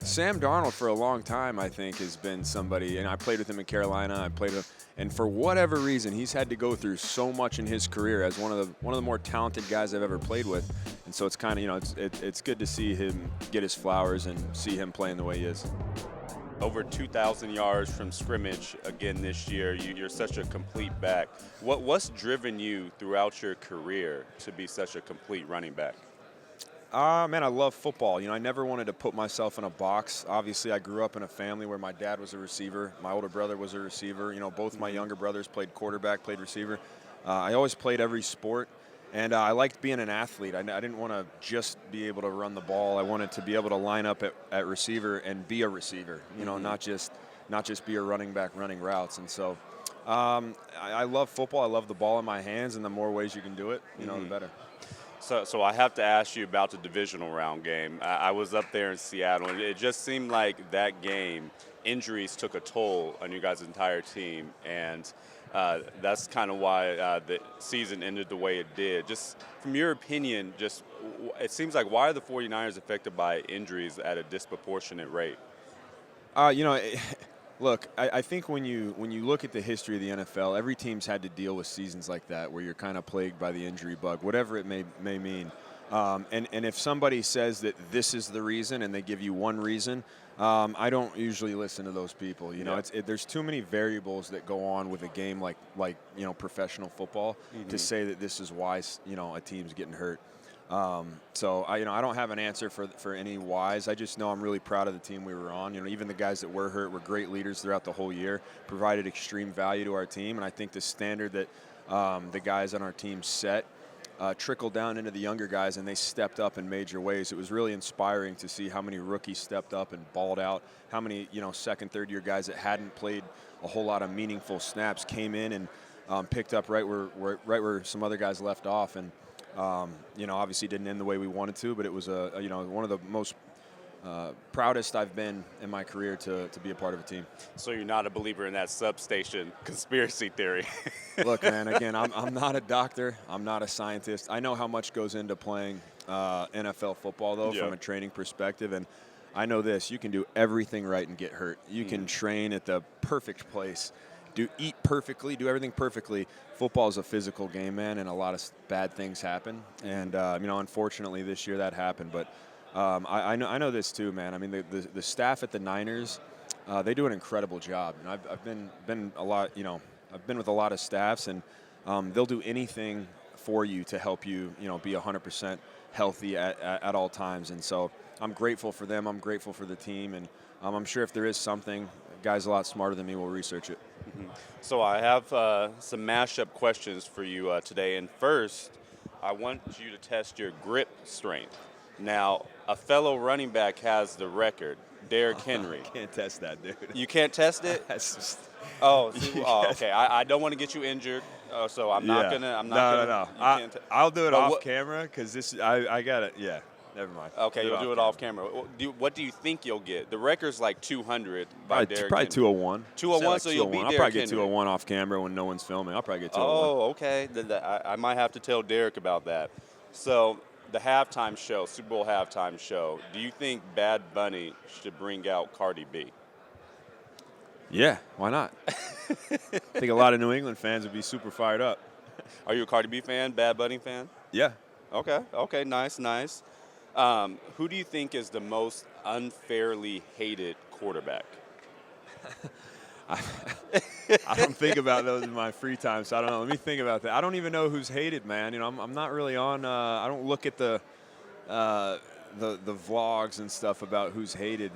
Sam Darnold for a long time, I think, has been somebody, and I played with him in Carolina. And for whatever reason, he's had to go through so much in his career as one of the more talented guys I've ever played with. And so it's kind of, it's good to see him get his flowers and see him playing the way he is. Over 2,000 yards from scrimmage again this year. You're such a complete back. What's driven you throughout your career to be such a complete running back? Man, I love football. I never wanted to put myself in a box. Obviously, I grew up in a family where my dad was a receiver. My older brother was a receiver. Both my younger brothers played quarterback, played receiver. I always played every sport. And I liked being an athlete. I didn't want to just be able to run the ball. I wanted to be able to line up at receiver and be a receiver, not just be a running back running routes. And so I love football. I love the ball in my hands, and the more ways you can do it, the better. So I have to ask you about the divisional round game. I was up there in Seattle, and it just seemed like that game, injuries took a toll on you guys' entire team, and that's kind of why the season ended the way it did. Just from your opinion, it seems like why are the 49ers affected by injuries at a disproportionate rate? Look, I think when you look at the history of the NFL, every team's had to deal with seasons like that where you're kind of plagued by the injury bug, whatever it may mean. And if somebody says that this is the reason and they give you one reason, I don't usually listen to those people. There's too many variables that go on with a game like professional football to say that this is why a team's getting hurt. So I don't have an answer for any whys. I just know I'm really proud of the team we were on. Even the guys that were hurt were great leaders throughout the whole year, provided extreme value to our team, and I think the standard that the guys on our team set trickled down into the younger guys, and they stepped up in major ways. It was really inspiring to see how many rookies stepped up and balled out, how many second, third year guys that hadn't played a whole lot of meaningful snaps came in and picked up right where some other guys left off. And obviously didn't end the way we wanted to, but it was one of the most proudest I've been in my career to be a part of a team. So you're not a believer in that substation conspiracy theory? Look, man, again, I'm not a doctor. I'm not a scientist. I know how much goes into playing NFL football, though, from a training perspective. And I know this. You can do everything right and get hurt. You can train at the perfect place, eat perfectly, do everything perfectly. Football is a physical game, man, and a lot of bad things happen. And, unfortunately this year that happened. But I know this too, man. I mean, the staff at the Niners, they do an incredible job. And I've been a lot, I've been with a lot of staffs, and they'll do anything for you to help you, be 100% healthy at all times. And so I'm grateful for them. I'm grateful for the team. And I'm sure if there is something, guys a lot smarter than me will research it. So I have some mashup questions for you today. And first, I want you to test your grip strength. Now, a fellow running back has the record, Derrick Henry. I can't test that, dude. You can't test it? Okay. I don't want to get you injured, so I'm not gonna. No. I'll do it off camera because I got it. Yeah. Never mind. Okay, you'll do it off camera. What do you think you'll get? The record's like 200 by Derrick Probably 201. 201, so you'll beat Derrick Henry. I'll probably get 201 off camera when no one's filming. I'll probably get 201. Oh, okay. I might have to tell Derrick about that. So the halftime show, Super Bowl halftime show, do you think Bad Bunny should bring out Cardi B? Yeah, why not? I think a lot of New England fans would be super fired up. Are you a Cardi B fan, Bad Bunny fan? Yeah. Okay, nice. Who do you think is the most unfairly hated quarterback? I don't think about those in my free time, so I don't know. Let me think about that. I don't even know who's hated, man. I'm not really on. I don't look at the vlogs and stuff about who's hated.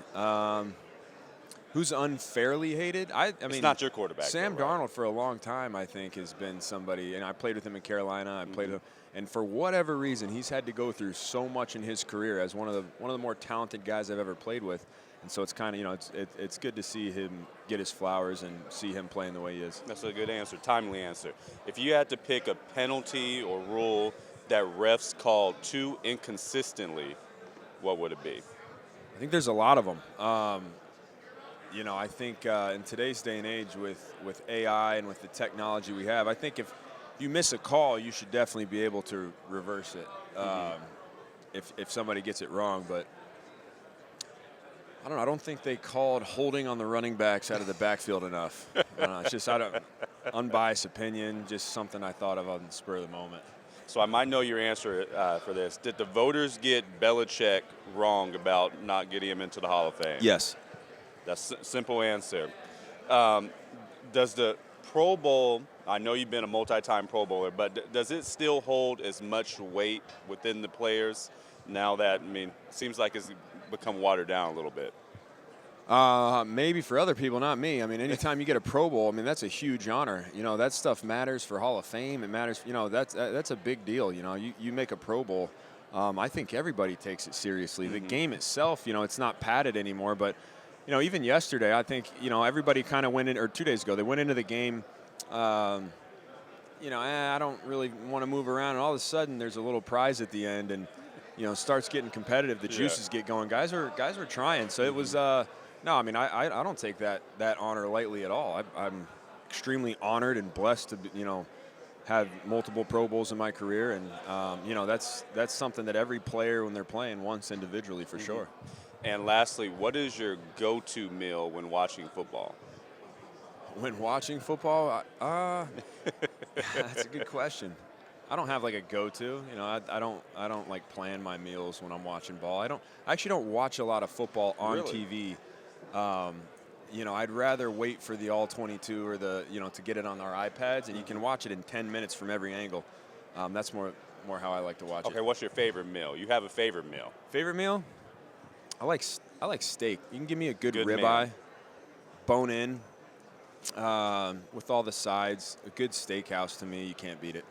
Who's unfairly hated? I mean, it's not your quarterback. Sam though, right? Darnold for a long time, I think, has been somebody, and I played with him in Carolina. I played with him, and for whatever reason, he's had to go through so much in his career as one of the more talented guys I've ever played with. And so it's kind of, it's good to see him get his flowers and see him playing the way he is. That's a good answer, timely answer. If you had to pick a penalty or rule that refs called too inconsistently, what would it be? I think there's a lot of them. I think in today's day and age with AI and with the technology we have, I think if you miss a call, you should definitely be able to reverse it if somebody gets it wrong. But I don't know. I don't think they called holding on the running backs out of the backfield enough. I don't know. It's just unbiased opinion, just something I thought of on the spur of the moment. So I might know your answer for this. Did the voters get Belichick wrong about not getting him into the Hall of Fame? Yes. That's a simple answer. Does the Pro Bowl, I know you've been a multi-time Pro Bowler, but does it still hold as much weight within the players now that, it seems like it's become watered down a little bit? Maybe for other people, not me. I mean, anytime you get a Pro Bowl, that's a huge honor. That stuff matters for Hall of Fame. It matters. That's a big deal. You make a Pro Bowl. I think everybody takes it seriously. The game itself, it's not padded anymore. But, even yesterday, I think, everybody kind of went in, or 2 days ago, they went into the game. I don't really want to move around. And all of a sudden, there's a little prize at the end, and starts getting competitive. The juices get going. Guys were trying. So it was. No, I don't take that honor lightly at all. I'm extremely honored and blessed to, have multiple Pro Bowls in my career, and that's something that every player when they're playing wants individually for sure. And lastly, what is your go-to meal when watching football? When watching football, that's a good question. I don't have like a go-to. I don't like plan my meals when I'm watching ball. I actually don't watch a lot of football on TV. I'd rather wait for the all 22 or to get it on our iPads, and you can watch it in 10 minutes from every angle. That's more how I like to watch it. Okay, what's your favorite meal? You have a favorite meal? Favorite meal? I like steak. You can give me a good ribeye, bone in, with all the sides. A good steakhouse to me, you can't beat it.